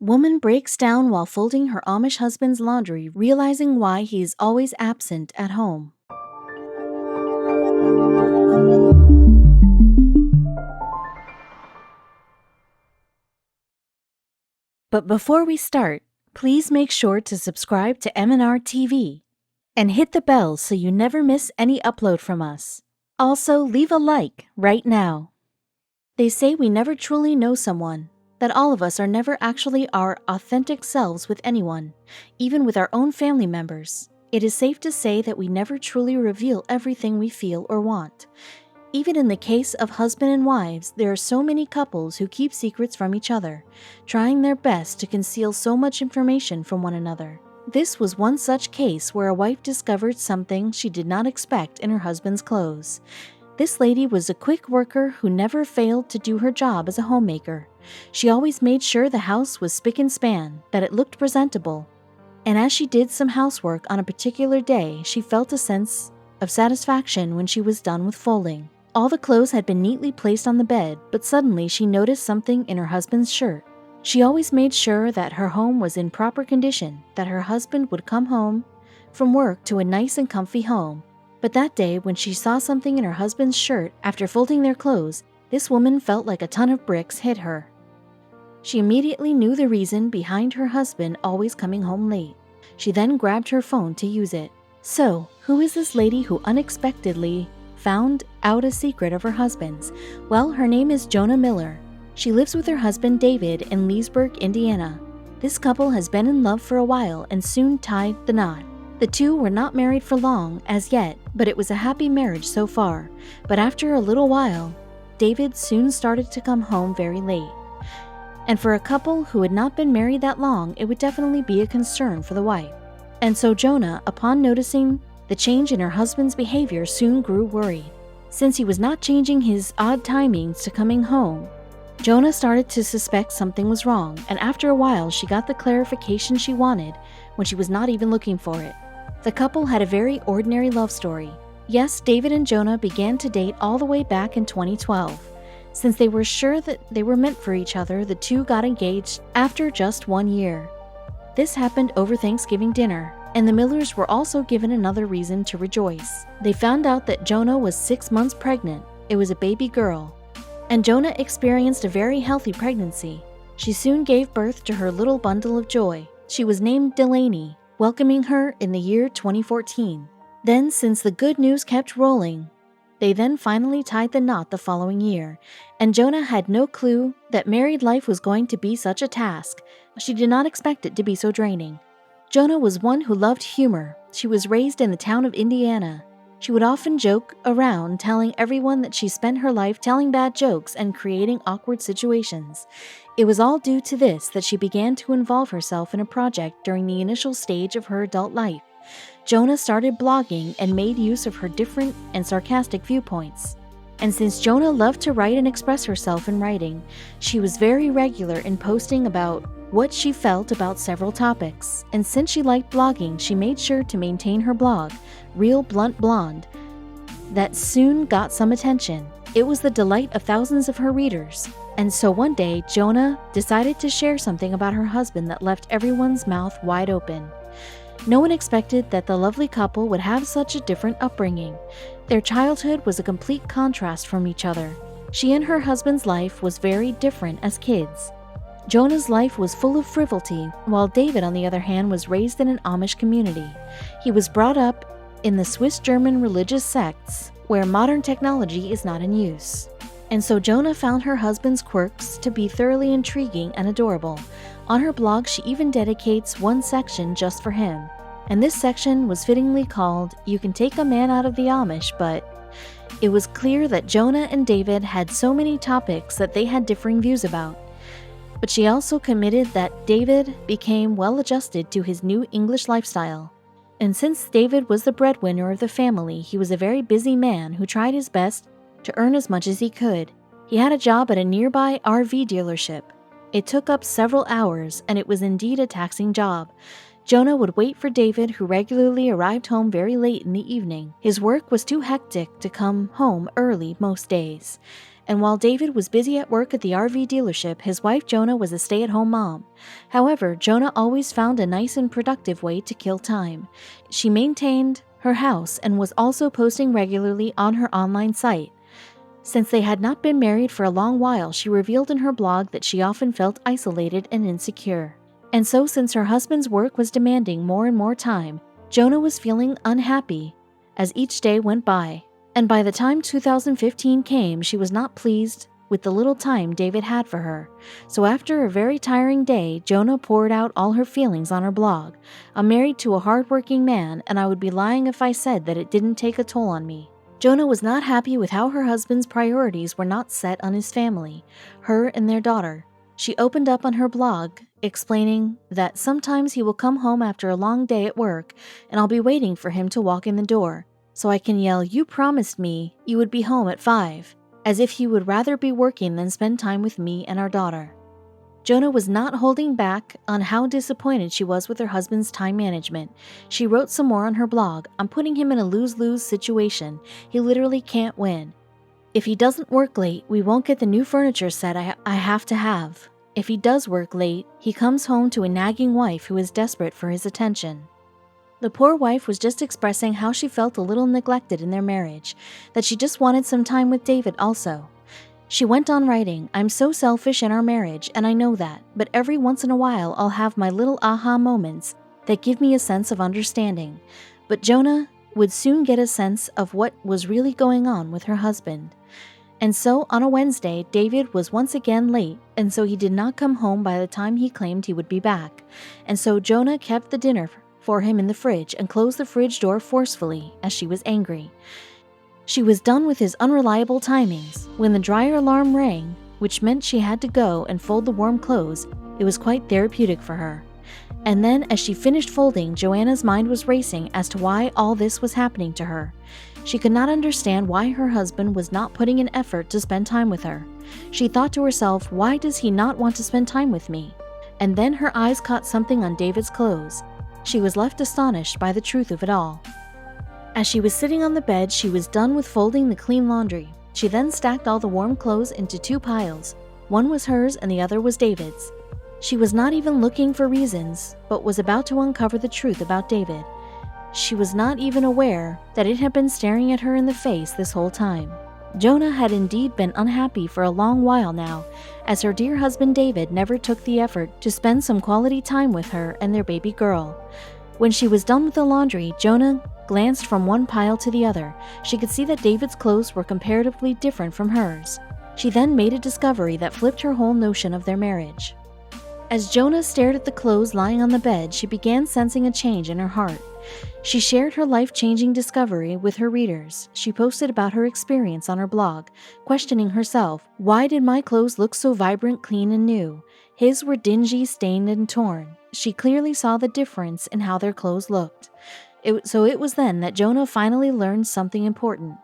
Woman breaks down while folding her Amish husband's laundry, realizing why he is always absent at home. But before we start, please make sure to subscribe to M&R TV and hit the bell so you never miss any upload from us. Also, leave a like right now. They say we never truly know someone, that all of us are never actually our authentic selves with anyone, even with our own family members. It is safe to say that we never truly reveal everything we feel or want. Even in the case of husband and wives, there are so many couples who keep secrets from each other, trying their best to conceal so much information from one another. This was one such case where a wife discovered something she did not expect in her husband's clothes. This lady was a quick worker who never failed to do her job as a homemaker. She always made sure the house was spick and span, that it looked presentable. And as she did some housework on a particular day, she felt a sense of satisfaction when she was done with folding. All the clothes had been neatly placed on the bed, but suddenly she noticed something in her husband's shirt. She always made sure that her home was in proper condition, that her husband would come home from work to a nice and comfy home. But that day, when she saw something in her husband's shirt after folding their clothes, this woman felt like a ton of bricks hit her. She immediately knew the reason behind her husband always coming home late. She then grabbed her phone to use it. So, who is this lady who unexpectedly found out a secret of her husband's? Well, her name is Jonah Miller. She lives with her husband David in Leesburg, Indiana. This couple has been in love for a while and soon tied the knot. The two were not married for long as yet, but it was a happy marriage so far. But after a little while, David soon started to come home very late. And for a couple who had not been married that long, it would definitely be a concern for the wife. And so Jonah, upon noticing the change in her husband's behavior, soon grew worried. Since he was not changing his odd timings to coming home, Jonah started to suspect something was wrong, and after a while she got the clarification she wanted when she was not even looking for it. The couple had a very ordinary love story. Yes, David and Jonah began to date all the way back in 2012. Since they were sure that they were meant for each other, the two got engaged after just 1 year. This happened over Thanksgiving dinner, and the Millers were also given another reason to rejoice. They found out that Jonah was 6 months pregnant. It was a baby girl. And Jonah experienced a very healthy pregnancy. She soon gave birth to her little bundle of joy. She was named Delaney, welcoming her in the year 2014. Then, since the good news kept rolling, they then finally tied the knot the following year, and Jonah had no clue that married life was going to be such a task. She did not expect it to be so draining. Jonah was one who loved humor. She was raised in the town of Indiana. She would often joke around, telling everyone that she spent her life telling bad jokes and creating awkward situations. It was all due to this that she began to involve herself in a project during the initial stage of her adult life. Jonah started blogging and made use of her different and sarcastic viewpoints. And since Jonah loved to write and express herself in writing, she was very regular in posting about what she felt about several topics. And since she liked blogging, she made sure to maintain her blog, Real Blunt Blonde, that soon got some attention. It was the delight of thousands of her readers. And so one day, Jonah decided to share something about her husband that left everyone's mouth wide open. No one expected that the lovely couple would have such a different upbringing. Their childhood was a complete contrast from each other. She and her husband's life was very different as kids. Jonah's life was full of frivolity, while David, on the other hand, was raised in an Amish community. He was brought up in the Swiss-German religious sects, where modern technology is not in use. And so Jonah found her husband's quirks to be thoroughly intriguing and adorable. On her blog, she even dedicates one section just for him. And this section was fittingly called, "You Can Take a Man Out of the Amish," but it was clear that Jonah and David had so many topics that they had differing views about. But she also committed that David became well adjusted to his new English lifestyle. And since David was the breadwinner of the family, he was a very busy man who tried his best to earn as much as he could. He had a job at a nearby RV dealership. It took up several hours, and it was indeed a taxing job. Jonah would wait for David, who regularly arrived home very late in the evening. His work was too hectic to come home early most days. And while David was busy at work at the RV dealership, his wife Jonah was a stay-at-home mom. However, Jonah always found a nice and productive way to kill time. She maintained her house and was also posting regularly on her online site. Since they had not been married for a long while, she revealed in her blog that she often felt isolated and insecure. And so, since her husband's work was demanding more and more time, Jonah was feeling unhappy as each day went by. And by the time 2015 came, she was not pleased with the little time David had for her. So after a very tiring day, Jonah poured out all her feelings on her blog. "I'm married to a hardworking man, and I would be lying if I said that it didn't take a toll on me." Jonah was not happy with how her husband's priorities were not set on his family, her and their daughter. She opened up on her blog, explaining that sometimes he will come home after a long day at work, and I'll be waiting for him to walk in the door, so I can yell, "You promised me you would be home at 5, as if he would rather be working than spend time with me and our daughter. Jonah was not holding back on how disappointed she was with her husband's time management. She wrote some more on her blog, "I'm putting him in a lose-lose situation. He literally can't win. If he doesn't work late, we won't get the new furniture set I have to have. If he does work late, he comes home to a nagging wife who is desperate for his attention." The poor wife was just expressing how she felt a little neglected in their marriage, that she just wanted some time with David also. She went on writing, "I'm so selfish in our marriage, and I know that, but every once in a while I'll have my little aha moments that give me a sense of understanding." But Jonah would soon get a sense of what was really going on with her husband. And so on a Wednesday, David was once again late, and so he did not come home by the time he claimed he would be back. And so Jonah kept the dinner for him in the fridge and closed the fridge door forcefully as she was angry. She was done with his unreliable timings. When the dryer alarm rang, which meant she had to go and fold the warm clothes, it was quite therapeutic for her. And then as she finished folding, Joanna's mind was racing as to why all this was happening to her. She could not understand why her husband was not putting in effort to spend time with her. She thought to herself, "Why does he not want to spend time with me?" And then her eyes caught something on David's clothes. She was left astonished by the truth of it all. As she was sitting on the bed, she was done with folding the clean laundry. She then stacked all the warm clothes into 2 piles. One was hers and the other was David's. She was not even looking for reasons, but was about to uncover the truth about David. She was not even aware that it had been staring at her in the face this whole time. Jonah had indeed been unhappy for a long while now, as her dear husband David never took the effort to spend some quality time with her and their baby girl. When she was done with the laundry, Jonah glanced from one pile to the other. She could see that David's clothes were comparatively different from hers. She then made a discovery that flipped her whole notion of their marriage. As Jonah stared at the clothes lying on the bed, she began sensing a change in her heart. She shared her life-changing discovery with her readers. She posted about her experience on her blog, questioning herself, "Why did my clothes look so vibrant, clean, and new? His were dingy, stained, and torn." She clearly saw the difference in how their clothes looked. So it was then that Jonah finally learned something important.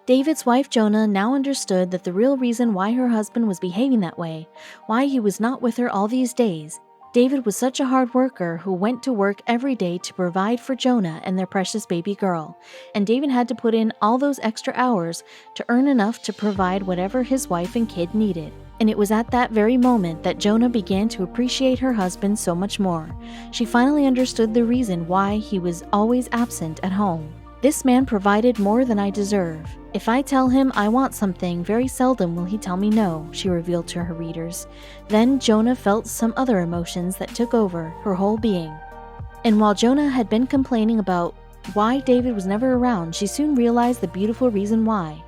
David's wife Jonah now understood that the real reason why her husband was behaving that way, why he was not with her all these days. David was such a hard worker who went to work every day to provide for Jonah and their precious baby girl, and David had to put in all those extra hours to earn enough to provide whatever his wife and kid needed. And it was at that very moment that Jonah began to appreciate her husband so much more. She finally understood the reason why he was always absent at home. "This man provided more than I deserve. If I tell him I want something, very seldom will he tell me no," she revealed to her readers. Then Jonah felt some other emotions that took over her whole being. And while Jonah had been complaining about why David was never around, she soon realized the beautiful reason why.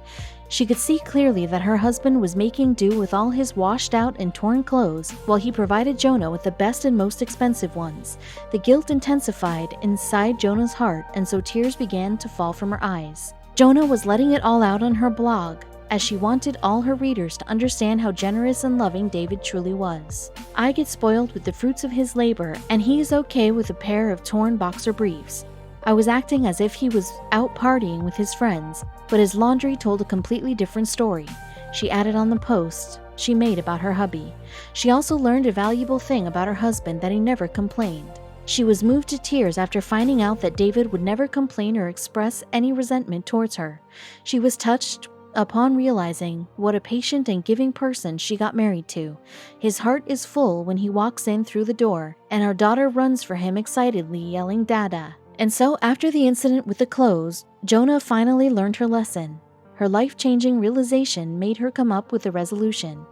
She could see clearly that her husband was making do with all his washed out and torn clothes while he provided Jonah with the best and most expensive ones. The guilt intensified inside Jonah's heart, and so tears began to fall from her eyes. Jonah was letting it all out on her blog, as she wanted all her readers to understand how generous and loving David truly was. "I get spoiled with the fruits of his labor, and he is okay with a pair of torn boxer briefs. I was acting as if he was out partying with his friends, but his laundry told a completely different story," she added on the post she made about her hubby. She also learned a valuable thing about her husband, that he never complained. She was moved to tears after finding out that David would never complain or express any resentment towards her. She was touched upon realizing what a patient and giving person she got married to. His heart is full when he walks in through the door, and our daughter runs for him excitedly, yelling "Dada." And so after the incident with the clothes, Jonah finally learned her lesson. Her life-changing realization made her come up with a resolution.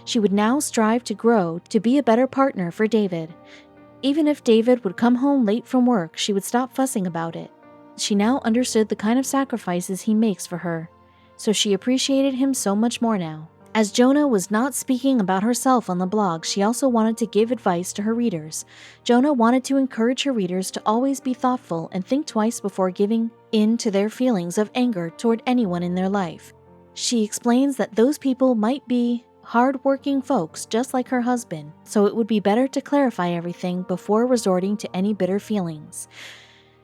She would now strive to grow to be a better partner for David. Even if David would come home late from work, she would stop fussing about it. She now understood the kind of sacrifices he makes for her, so she appreciated him so much more now. As Jonah was not speaking about herself on the blog, she also wanted to give advice to her readers. Jonah wanted to encourage her readers to always be thoughtful and think twice before giving in to their feelings of anger toward anyone in their life. She explains that those people might be hard-working folks just like her husband, so it would be better to clarify everything before resorting to any bitter feelings.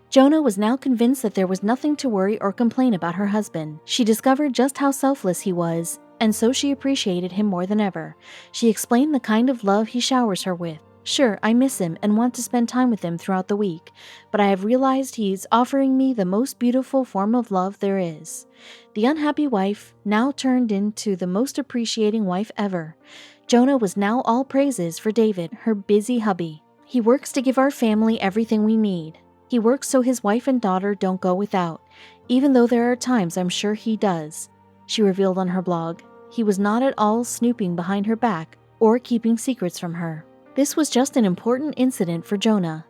Jonah was now convinced that there was nothing to worry or complain about her husband. She discovered just how selfless he was, and so she appreciated him more than ever. She explained the kind of love he showers her with. "Sure, I miss him and want to spend time with him throughout the week, but I have realized he's offering me the most beautiful form of love there is." The unhappy wife now turned into the most appreciating wife ever. Jonah was now all praises for David, her busy hubby. "He works to give our family everything we need. He works so his wife and daughter don't go without, even though there are times I'm sure he does," she revealed on her blog. He was not at all snooping behind her back or keeping secrets from her. This was just an important incident for Jonah.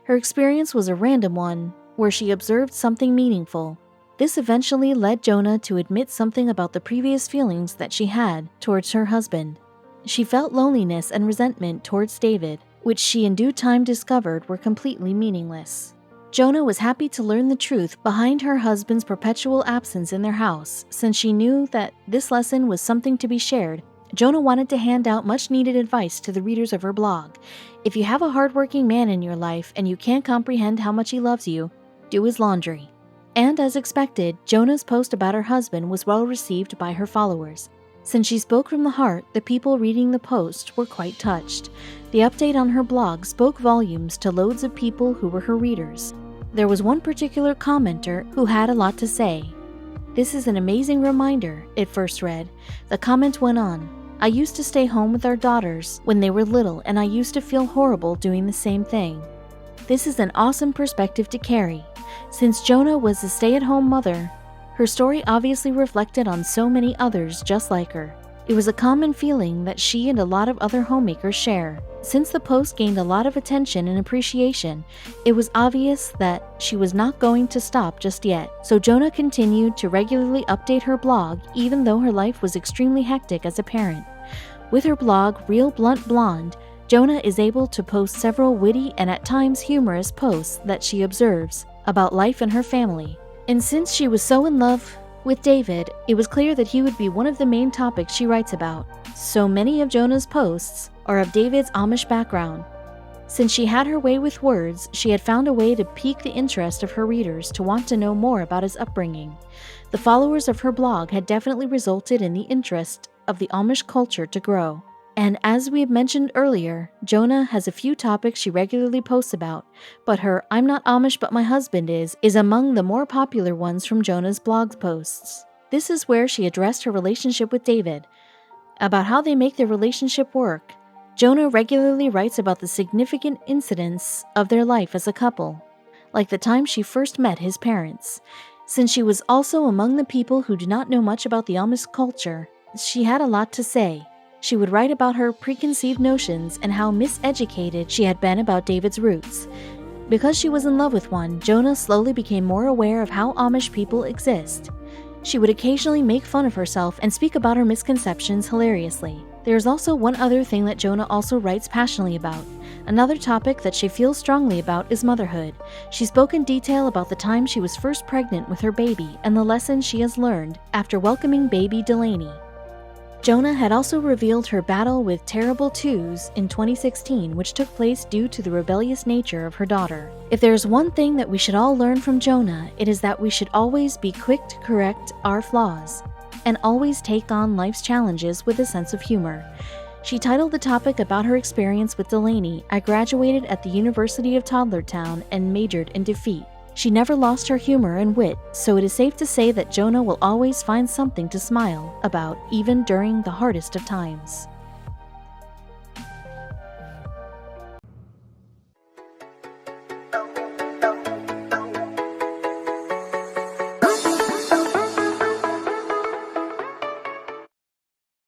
Her experience was a random one, where she observed something meaningful. This eventually led Jonah to admit something about the previous feelings that she had towards her husband. She felt loneliness and resentment towards David, which she in due time discovered were completely meaningless. Jonah was happy to learn the truth behind her husband's perpetual absence in their house. Since she knew that this lesson was something to be shared, Jonah wanted to hand out much-needed advice to the readers of her blog. If you have a hardworking man in your life and you can't comprehend how much he loves you, do his laundry. And as expected, Jonah's post about her husband was well received by her followers. Since she spoke from the heart, the people reading the post were quite touched. The update on her blog spoke volumes to loads of people who were her readers. There was one particular commenter who had a lot to say. "This is an amazing reminder," it first read. The comment went on, "I used to stay home with our daughters when they were little, and I used to feel horrible doing the same thing. This is an awesome perspective to carry. Since Jonah was a stay-at-home mother, her story obviously reflected on so many others just like her. It was a common feeling that she and a lot of other homemakers share." Since the post gained a lot of attention and appreciation, it was obvious that she was not going to stop just yet. So Jonah continued to regularly update her blog even though her life was extremely hectic as a parent. With her blog, Real Blunt Blonde, Jonah is able to post several witty and at times humorous posts that she observes about life and her family. And since she was so in love with David, it was clear that he would be one of the main topics she writes about. So many of Jonah's posts are of David's Amish background. Since she had her way with words, she had found a way to pique the interest of her readers to want to know more about his upbringing. The followers of her blog had definitely resulted in the interest of the Amish culture to grow. And as we mentioned earlier, Jonah has a few topics she regularly posts about, but her "I'm not Amish but my husband is" among the more popular ones from Jonah's blog posts. This is where she addressed her relationship with David, about how they make their relationship work. Jonah regularly writes about the significant incidents of their life as a couple, like the time she first met his parents. Since she was also among the people who do not know much about the Amish culture, she had a lot to say. She would write about her preconceived notions and how miseducated she had been about David's roots. Because she was in love with one, Jonah slowly became more aware of how Amish people exist. She would occasionally make fun of herself and speak about her misconceptions hilariously. There's also one other thing that Jonah also writes passionately about. Another topic that she feels strongly about is motherhood. She spoke in detail about the time she was first pregnant with her baby and the lessons she has learned after welcoming baby Delaney. Jonah had also revealed her battle with terrible twos in 2016, which took place due to the rebellious nature of her daughter. If there's one thing that we should all learn from Jonah, it is that we should always be quick to correct our flaws and always take on life's challenges with a sense of humor. She titled the topic about her experience with Delaney, "I graduated at the University of Toddlertown and majored in defeat." She never lost her humor and wit, so it is safe to say that Jonah will always find something to smile about, even during the hardest of times.